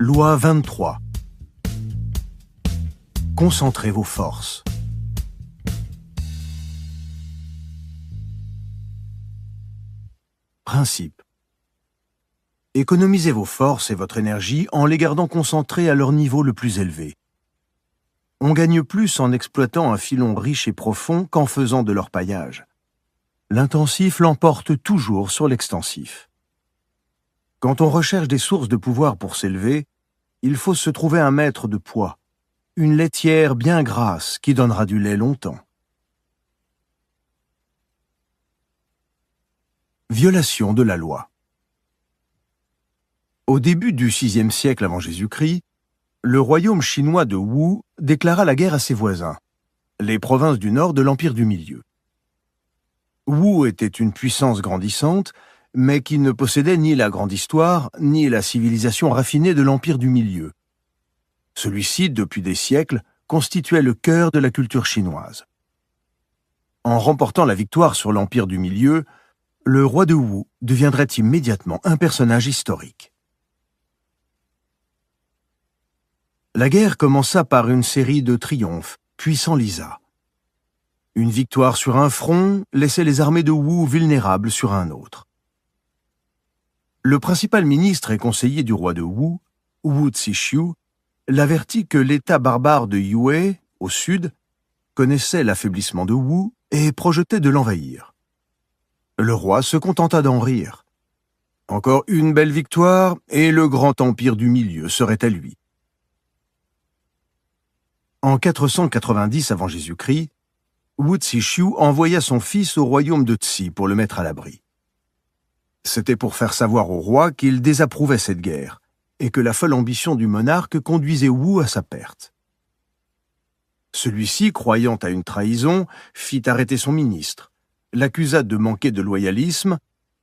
Loi 23. Concentrez vos forces. Principe. Économisez vos forces et votre énergie en les gardant concentrées à leur niveau le plus élevé. On gagne plus en exploitant un filon riche et profond qu'en faisant de l'orpaillage. L'intensif l'emporte toujours sur l'extensif. Quand on recherche des sources de pouvoir pour s'élever, il faut se trouver un maître de poids, une laitière bien grasse qui donnera du lait longtemps. Violation de la loi. Au début du VIe siècle avant Jésus-Christ, le royaume chinois de Wu déclara la guerre à ses voisins, les provinces du nord de l'Empire du Milieu. Wu était une puissance grandissante, mais qui ne possédait ni la grande histoire, ni la civilisation raffinée de l'Empire du Milieu. Celui-ci, depuis des siècles, constituait le cœur de la culture chinoise. En remportant la victoire sur l'Empire du Milieu, le roi de Wu deviendrait immédiatement un personnage historique. La guerre commença par une série de triomphes, puis s'enlisa. Une victoire sur un front laissait les armées de Wu vulnérables sur un autre. Le principal ministre et conseiller du roi de Wu, Wu Zixu, l'avertit que l'État barbare de Yue, au sud, connaissait l'affaiblissement de Wu et projetait de l'envahir. Le roi se contenta d'en rire. Encore une belle victoire et le grand empire du milieu serait à lui. En 490 avant Jésus-Christ, Wu Zixu envoya son fils au royaume de Tsi pour le mettre à l'abri. C'était pour faire savoir au roi qu'il désapprouvait cette guerre et que la folle ambition du monarque conduisait Wu à sa perte. Celui-ci, croyant à une trahison, fit arrêter son ministre, l'accusa de manquer de loyalisme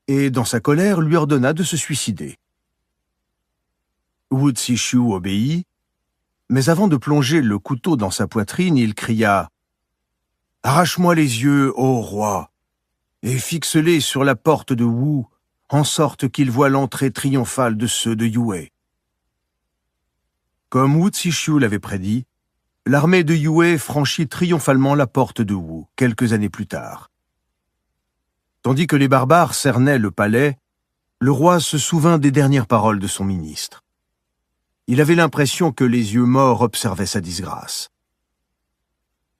et, dans sa colère, lui ordonna de se suicider. Wu Zixu obéit, mais avant de plonger le couteau dans sa poitrine, il cria « Arrache-moi les yeux, ô roi, et fixe-les sur la porte de Wu, en sorte qu'il voie l'entrée triomphale de ceux de Yue. » Comme Wu Zixu l'avait prédit, l'armée de Yue franchit triomphalement la porte de Wu quelques années plus tard. Tandis que les barbares cernaient le palais, le roi se souvint des dernières paroles de son ministre. Il avait l'impression que les yeux morts observaient sa disgrâce.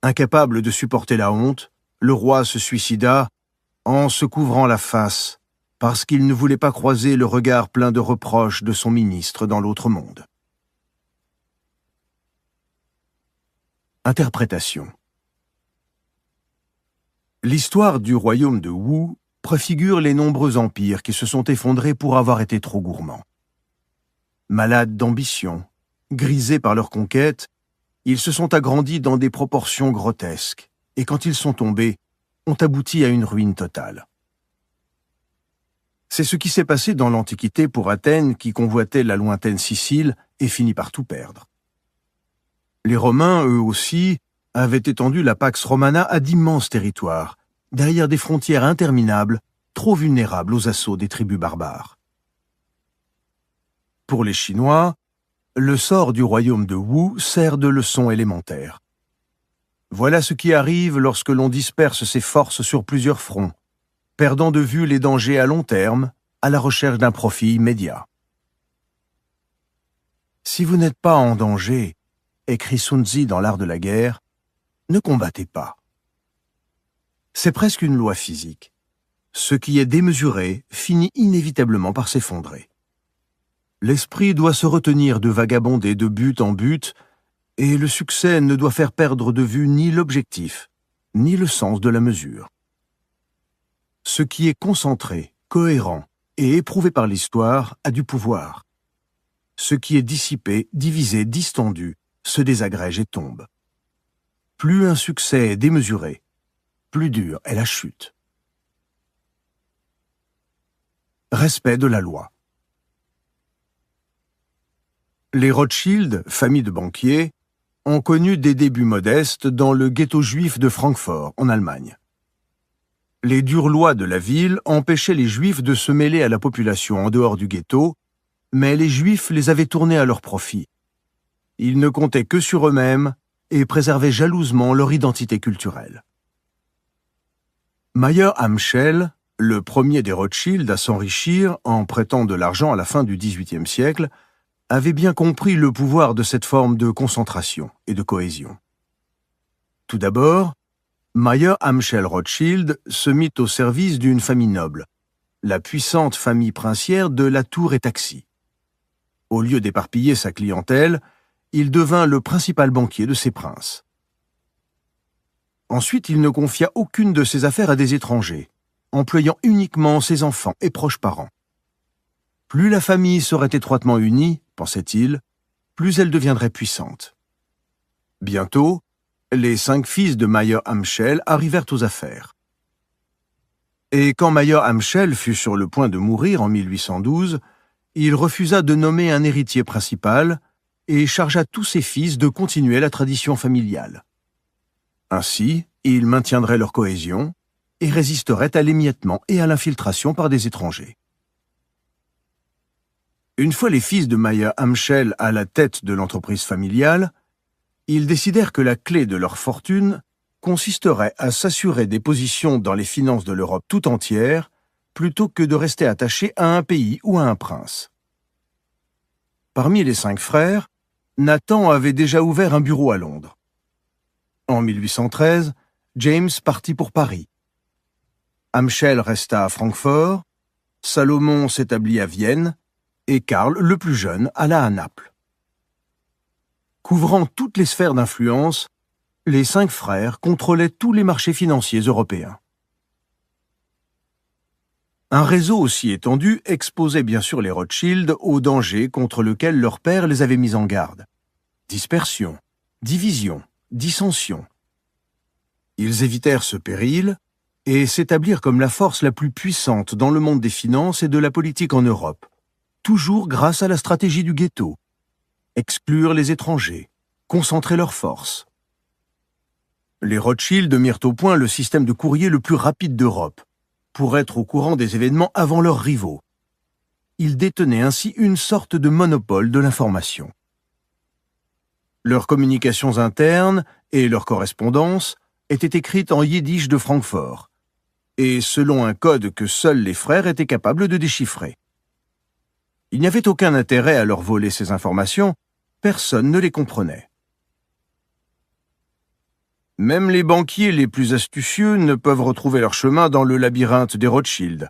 Incapable de supporter la honte, le roi se suicida en se couvrant la face parce qu'il ne voulait pas croiser le regard plein de reproches de son ministre dans l'autre monde. Interprétation. L'histoire du royaume de Wu préfigure les nombreux empires qui se sont effondrés pour avoir été trop gourmands. Malades d'ambition, grisés par leur conquête, ils se sont agrandis dans des proportions grotesques, et quand ils sont tombés, ont abouti à une ruine totale. C'est ce qui s'est passé dans l'Antiquité pour Athènes qui convoitait la lointaine Sicile et finit par tout perdre. Les Romains, eux aussi, avaient étendu la Pax Romana à d'immenses territoires, derrière des frontières interminables, trop vulnérables aux assauts des tribus barbares. Pour les Chinois, le sort du royaume de Wu sert de leçon élémentaire. Voilà ce qui arrive lorsque l'on disperse ses forces sur plusieurs fronts, perdant de vue les dangers à long terme, à la recherche d'un profit immédiat. Si vous n'êtes pas en danger, écrit Sun Tzu dans l'art de la guerre, ne combattez pas. C'est presque une loi physique. Ce qui est démesuré finit inévitablement par s'effondrer. L'esprit doit se retenir de vagabonder de but en but, et le succès ne doit faire perdre de vue ni l'objectif, ni le sens de la mesure. Ce qui est concentré, cohérent et éprouvé par l'histoire a du pouvoir. Ce qui est dissipé, divisé, distendu, se désagrège et tombe. Plus un succès est démesuré, plus dure est la chute. Respect de la loi. Les Rothschild, famille de banquiers, ont connu des débuts modestes dans le ghetto juif de Francfort, en Allemagne. Les dures lois de la ville empêchaient les Juifs de se mêler à la population en dehors du ghetto, mais les Juifs les avaient tournés à leur profit. Ils ne comptaient que sur eux-mêmes et préservaient jalousement leur identité culturelle. Mayer Amschel, le premier des Rothschild à s'enrichir en prêtant de l'argent à la fin du XVIIIe siècle, avait bien compris le pouvoir de cette forme de concentration et de cohésion. Tout d'abord, Mayer Amschel Rothschild se mit au service d'une famille noble, la puissante famille princière de Latour et Taxis. Au lieu d'éparpiller sa clientèle, il devint le principal banquier de ces princes. Ensuite, il ne confia aucune de ses affaires à des étrangers, employant uniquement ses enfants et proches parents. Plus la famille serait étroitement unie, pensait-il, plus elle deviendrait puissante. Bientôt, les 5 fils de Mayer Amschel arrivèrent aux affaires. Et quand Mayer Amschel fut sur le point de mourir en 1812, il refusa de nommer un héritier principal et chargea tous ses fils de continuer la tradition familiale. Ainsi, ils maintiendraient leur cohésion et résisteraient à l'émiettement et à l'infiltration par des étrangers. Une fois les fils de Mayer Amschel à la tête de l'entreprise familiale, ils décidèrent que la clé de leur fortune consisterait à s'assurer des positions dans les finances de l'Europe tout entière, plutôt que de rester attachés à un pays ou à un prince. Parmi les 5 frères, Nathan avait déjà ouvert un bureau à Londres. En 1813, James partit pour Paris. Amschel resta à Francfort, Salomon s'établit à Vienne, et Karl, le plus jeune, alla à Naples. Couvrant toutes les sphères d'influence, les 5 frères contrôlaient tous les marchés financiers européens. Un réseau aussi étendu exposait bien sûr les Rothschild au danger contre lequel leur père les avait mis en garde. Dispersion, division, dissension. Ils évitèrent ce péril et s'établirent comme la force la plus puissante dans le monde des finances et de la politique en Europe, toujours grâce à la stratégie du ghetto. Exclure les étrangers, concentrer leurs forces. Les Rothschild mirent au point le système de courrier le plus rapide d'Europe, pour être au courant des événements avant leurs rivaux. Ils détenaient ainsi une sorte de monopole de l'information. Leurs communications internes et leurs correspondances étaient écrites en yiddish de Francfort, et selon un code que seuls les frères étaient capables de déchiffrer. Il n'y avait aucun intérêt à leur voler ces informations, personne ne les comprenait. Même les banquiers les plus astucieux ne peuvent retrouver leur chemin dans le labyrinthe des Rothschild,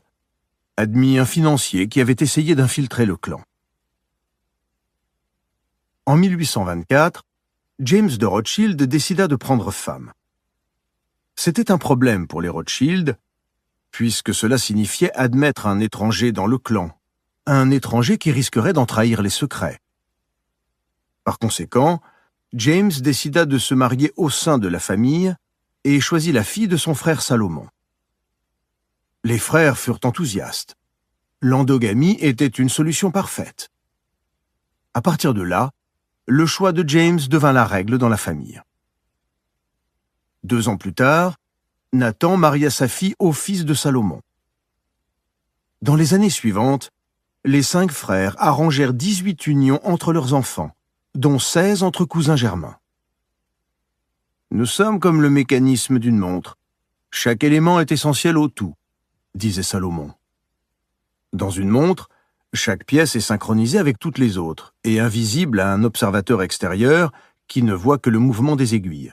admit un financier qui avait essayé d'infiltrer le clan. En 1824, James de Rothschild décida de prendre femme. C'était un problème pour les Rothschild, puisque cela signifiait admettre un étranger dans le clan, un étranger qui risquerait d'en trahir les secrets. Par conséquent, James décida de se marier au sein de la famille et choisit la fille de son frère Salomon. Les frères furent enthousiastes. L'endogamie était une solution parfaite. À partir de là, le choix de James devint la règle dans la famille. 2 ans plus tard, Nathan maria sa fille au fils de Salomon. Dans les années suivantes, les 5 frères arrangèrent 18 unions entre leurs enfants, dont 16 entre cousins germains. Nous sommes comme le mécanisme d'une montre. Chaque élément est essentiel au tout, disait Salomon. Dans une montre, chaque pièce est synchronisée avec toutes les autres et invisible à un observateur extérieur qui ne voit que le mouvement des aiguilles.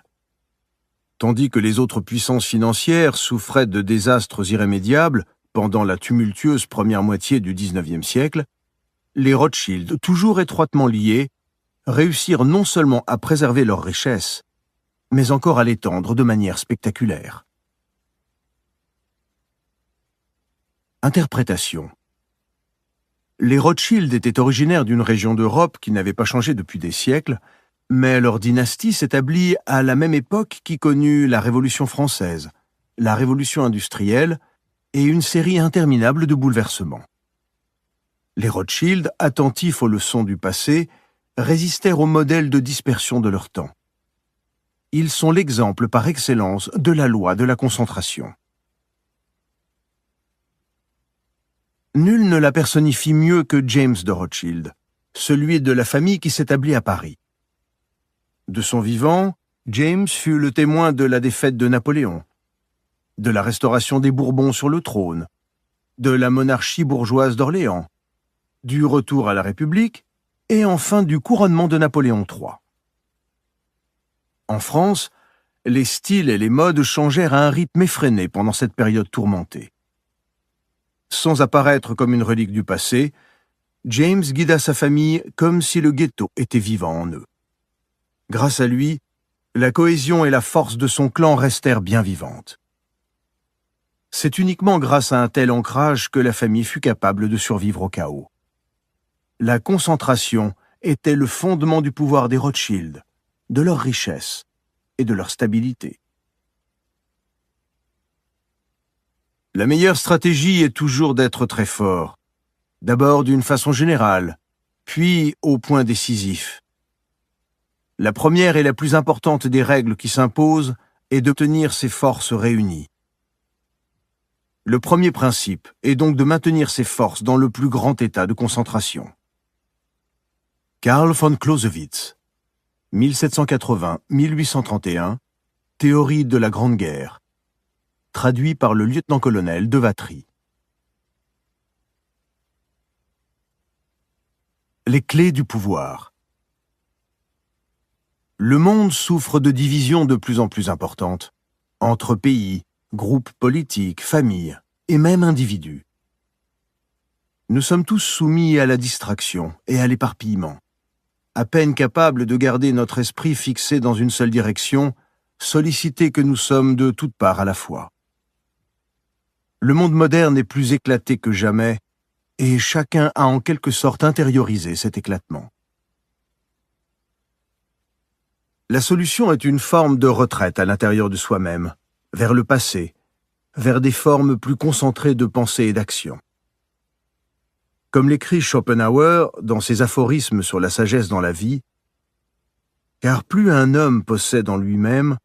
Tandis que les autres puissances financières souffraient de désastres irrémédiables pendant la tumultueuse première moitié du XIXe siècle, les Rothschild, toujours étroitement liés, réussirent non seulement à préserver leur richesse, mais encore à l'étendre de manière spectaculaire. Interprétation. Les Rothschild étaient originaires d'une région d'Europe qui n'avait pas changé depuis des siècles, mais leur dynastie s'établit à la même époque qui connut la Révolution française, la Révolution industrielle et une série interminable de bouleversements. Les Rothschild, attentifs aux leçons du passé, résistèrent au modèle de dispersion de leur temps. Ils sont l'exemple par excellence de la loi de la concentration. Nul ne la personnifie mieux que James de Rothschild, celui de la famille qui s'établit à Paris. De son vivant, James fut le témoin de la défaite de Napoléon, de la restauration des Bourbons sur le trône, de la monarchie bourgeoise d'Orléans, du retour à la République et enfin du couronnement de Napoléon III. En France, les styles et les modes changèrent à un rythme effréné pendant cette période tourmentée. Sans apparaître comme une relique du passé, James guida sa famille comme si le ghetto était vivant en eux. Grâce à lui, la cohésion et la force de son clan restèrent bien vivantes. C'est uniquement grâce à un tel ancrage que la famille fut capable de survivre au chaos. La concentration était le fondement du pouvoir des Rothschild, de leur richesse et de leur stabilité. La meilleure stratégie est toujours d'être très fort, d'abord d'une façon générale, puis au point décisif. La première et la plus importante des règles qui s'imposent est de tenir ses forces réunies. Le premier principe est donc de maintenir ses forces dans le plus grand état de concentration. Karl von Clausewitz, 1780-1831, Théorie de la Grande Guerre, traduit par le lieutenant-colonel de Vatry. Les clés du pouvoir. Le monde souffre de divisions de plus en plus importantes, entre pays, groupes politiques, familles et même individus. Nous sommes tous soumis à la distraction et à l'éparpillement. À peine capables de garder notre esprit fixé dans une seule direction, sollicités que nous sommes de toutes parts à la fois. Le monde moderne est plus éclaté que jamais, et chacun a en quelque sorte intériorisé cet éclatement. La solution est une forme de retraite à l'intérieur de soi-même, vers le passé, vers des formes plus concentrées de pensée et d'action. Comme l'écrit Schopenhauer dans ses aphorismes sur la sagesse dans la vie, « Car plus un homme possède en lui-même,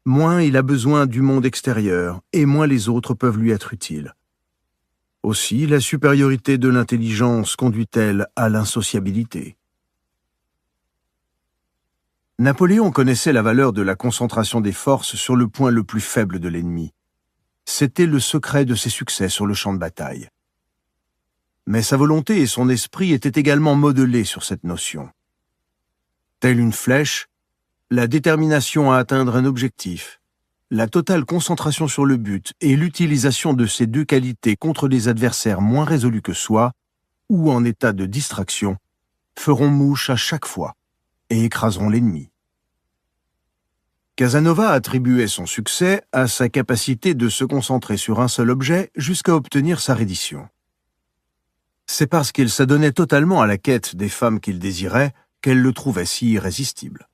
moins il a besoin du monde extérieur et moins les autres peuvent lui être utiles. Aussi, la supériorité de l'intelligence conduit-elle à l'insociabilité. » Napoléon connaissait la valeur de la concentration des forces sur le point le plus faible de l'ennemi. C'était le secret de ses succès sur le champ de bataille. Mais sa volonté et son esprit étaient également modelés sur cette notion. Telle une flèche, la détermination à atteindre un objectif, la totale concentration sur le but et l'utilisation de ces deux qualités contre des adversaires moins résolus que soi ou en état de distraction feront mouche à chaque fois et écraseront l'ennemi. Casanova attribuait son succès à sa capacité de se concentrer sur un seul objet jusqu'à obtenir sa reddition. C'est parce qu'il s'adonnait totalement à la quête des femmes qu'il désirait qu'elle le trouvait si irrésistible.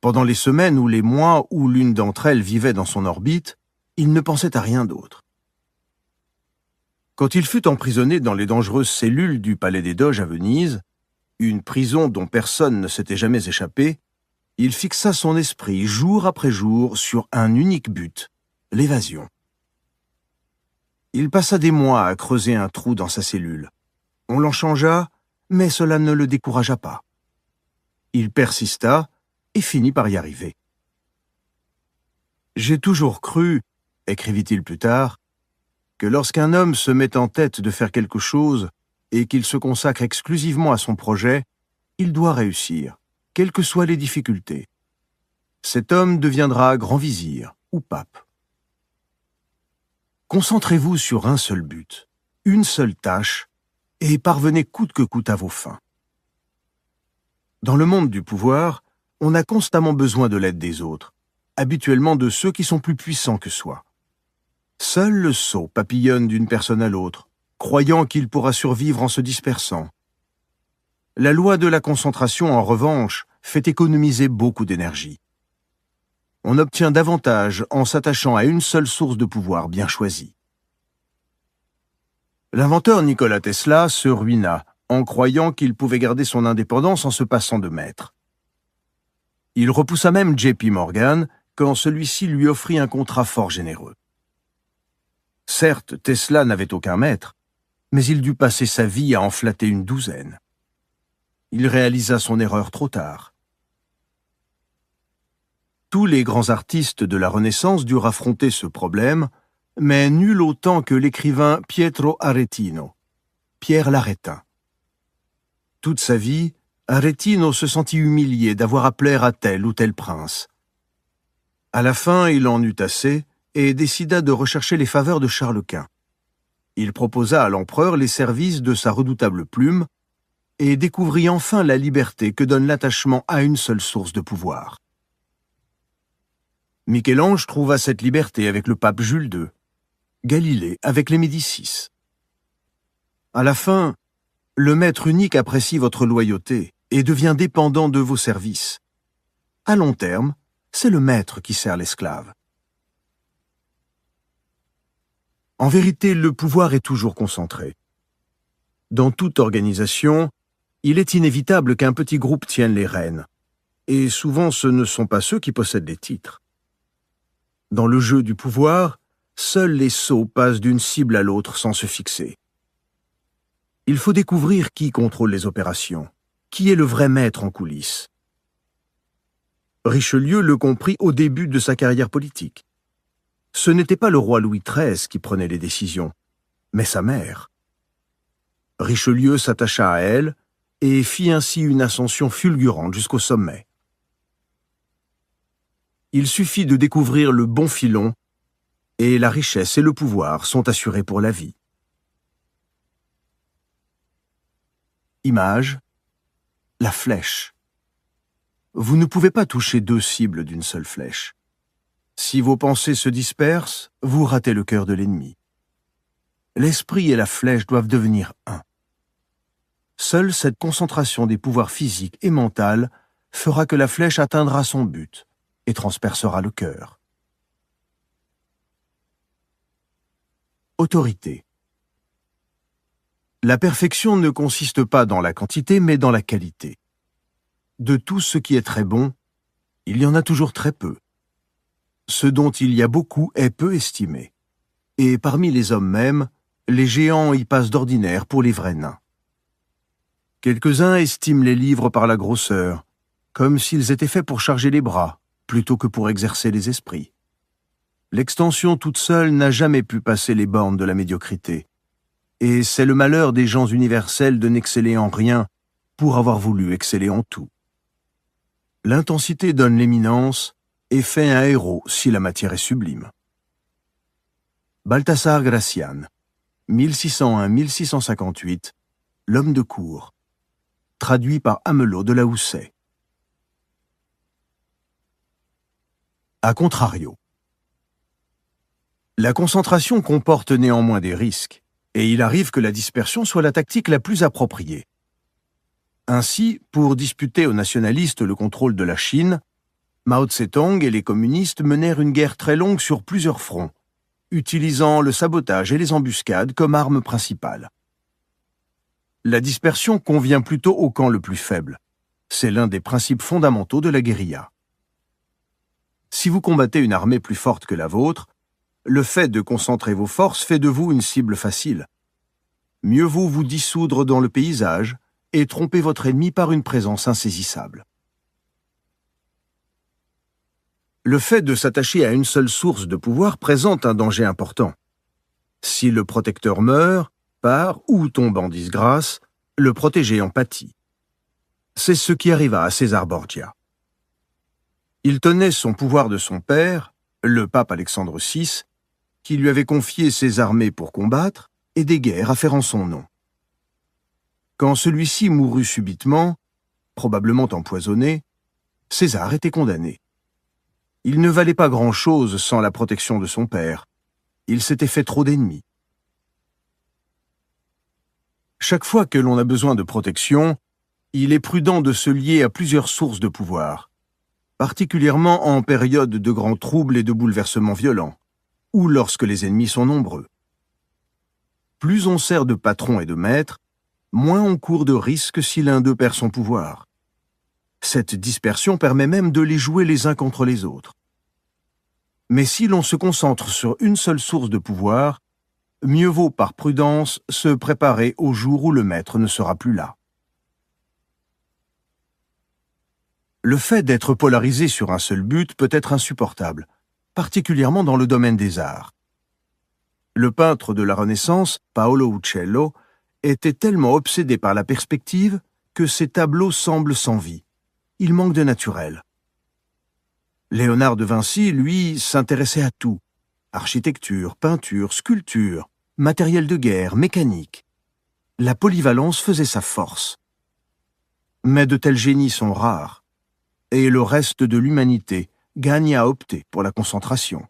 Pendant les semaines ou les mois où l'une d'entre elles vivait dans son orbite, il ne pensait à rien d'autre. Quand il fut emprisonné dans les dangereuses cellules du Palais des Doges à Venise, une prison dont personne ne s'était jamais échappé, il fixa son esprit jour après jour sur un unique but, l'évasion. Il passa des mois à creuser un trou dans sa cellule. On l'en changea, mais cela ne le découragea pas. Il persista et finit par y arriver. « J'ai toujours cru, écrivit-il plus tard, que lorsqu'un homme se met en tête de faire quelque chose et qu'il se consacre exclusivement à son projet, il doit réussir, quelles que soient les difficultés. Cet homme deviendra grand vizir ou pape. Concentrez-vous sur un seul but, une seule tâche, et parvenez coûte que coûte à vos fins. Dans le monde du pouvoir, on a constamment besoin de l'aide des autres, habituellement de ceux qui sont plus puissants que soi. Seul le sot papillonne d'une personne à l'autre, croyant qu'il pourra survivre en se dispersant. La loi de la concentration, en revanche, fait économiser beaucoup d'énergie. On obtient davantage en s'attachant à une seule source de pouvoir bien choisie. L'inventeur Nikola Tesla se ruina en croyant qu'il pouvait garder son indépendance en se passant de maître. Il repoussa même J.P. Morgan quand celui-ci lui offrit un contrat fort généreux. Certes, Tesla n'avait aucun maître, mais il dut passer sa vie à en flatter une douzaine. Il réalisa son erreur trop tard. Tous les grands artistes de la Renaissance durent affronter ce problème, mais nul autant que l'écrivain Pietro Aretino, Pierre l'Arétin. Toute sa vie, Aretino se sentit humilié d'avoir à plaire à tel ou tel prince. À la fin, il en eut assez et décida de rechercher les faveurs de Charles Quint. Il proposa à l'empereur les services de sa redoutable plume et découvrit enfin la liberté que donne l'attachement à une seule source de pouvoir. Michel-Ange trouva cette liberté avec le pape Jules II, Galilée avec les Médicis. À la fin, le maître unique apprécie votre loyauté et devient dépendant de vos services. À long terme, c'est le maître qui sert l'esclave. En vérité, le pouvoir est toujours concentré. Dans toute organisation, il est inévitable qu'un petit groupe tienne les rênes, et souvent ce ne sont pas ceux qui possèdent les titres. Dans le jeu du pouvoir, seuls les sots passent d'une cible à l'autre sans se fixer. Il faut découvrir qui contrôle les opérations, qui est le vrai maître en coulisses. Richelieu le comprit au début de sa carrière politique. Ce n'était pas le roi Louis XIII qui prenait les décisions, mais sa mère. Richelieu s'attacha à elle et fit ainsi une ascension fulgurante jusqu'au sommet. Il suffit de découvrir le bon filon et la richesse et le pouvoir sont assurés pour la vie. Image, la flèche. Vous ne pouvez pas toucher deux cibles d'une seule flèche. Si vos pensées se dispersent, vous ratez le cœur de l'ennemi. L'esprit et la flèche doivent devenir un. Seule cette concentration des pouvoirs physiques et mentaux fera que la flèche atteindra son but et transpercera le cœur. Autorité. La perfection ne consiste pas dans la quantité, mais dans la qualité. De tout ce qui est très bon, il y en a toujours très peu. Ce dont il y a beaucoup est peu estimé. Et parmi les hommes mêmes, les géants y passent d'ordinaire pour les vrais nains. Quelques-uns estiment les livres par la grosseur, comme s'ils étaient faits pour charger les bras, plutôt que pour exercer les esprits. L'extension toute seule n'a jamais pu passer les bornes de la médiocrité. Et c'est le malheur des gens universels de n'exceller en rien pour avoir voulu exceller en tout. L'intensité donne l'éminence et fait un héros si la matière est sublime. Balthasar Gracian, 1601-1658, l'homme de cour, traduit par Amelot de la Houssaye. A contrario. La concentration comporte néanmoins des risques, et il arrive que la dispersion soit la tactique la plus appropriée. Ainsi, pour disputer aux nationalistes le contrôle de la Chine, Mao Tse-tung et les communistes menèrent une guerre très longue sur plusieurs fronts, utilisant le sabotage et les embuscades comme armes principales. La dispersion convient plutôt au camp le plus faible. C'est l'un des principes fondamentaux de la guérilla. Si vous combattez une armée plus forte que la vôtre, le fait de concentrer vos forces fait de vous une cible facile. Mieux vaut vous dissoudre dans le paysage et tromper votre ennemi par une présence insaisissable. Le fait de s'attacher à une seule source de pouvoir présente un danger important. Si le protecteur meurt, part ou tombe en disgrâce, le protégé en pâtit. C'est ce qui arriva à César Borgia. Il tenait son pouvoir de son père, le pape Alexandre VI, qui lui avait confié ses armées pour combattre et des guerres à faire en son nom. Quand celui-ci mourut subitement, probablement empoisonné, César était condamné. Il ne valait pas grand-chose sans la protection de son père. Il s'était fait trop d'ennemis. Chaque fois que l'on a besoin de protection, il est prudent de se lier à plusieurs sources de pouvoir, particulièrement en période de grands troubles et de bouleversements violents, ou lorsque les ennemis sont nombreux. Plus on sert de patron et de maître, moins on court de risques si l'un d'eux perd son pouvoir. Cette dispersion permet même de les jouer les uns contre les autres. Mais si l'on se concentre sur une seule source de pouvoir, mieux vaut par prudence se préparer au jour où le maître ne sera plus là. Le fait d'être polarisé sur un seul but peut être insupportable, particulièrement dans le domaine des arts. Le peintre de la Renaissance, Paolo Uccello, était tellement obsédé par la perspective que ses tableaux semblent sans vie. Il manque de naturel. Léonard de Vinci, lui, s'intéressait à tout. Architecture, peinture, sculpture, matériel de guerre, mécanique. La polyvalence faisait sa force. Mais de tels génies sont rares, et le reste de l'humanité gagne à opter pour la concentration.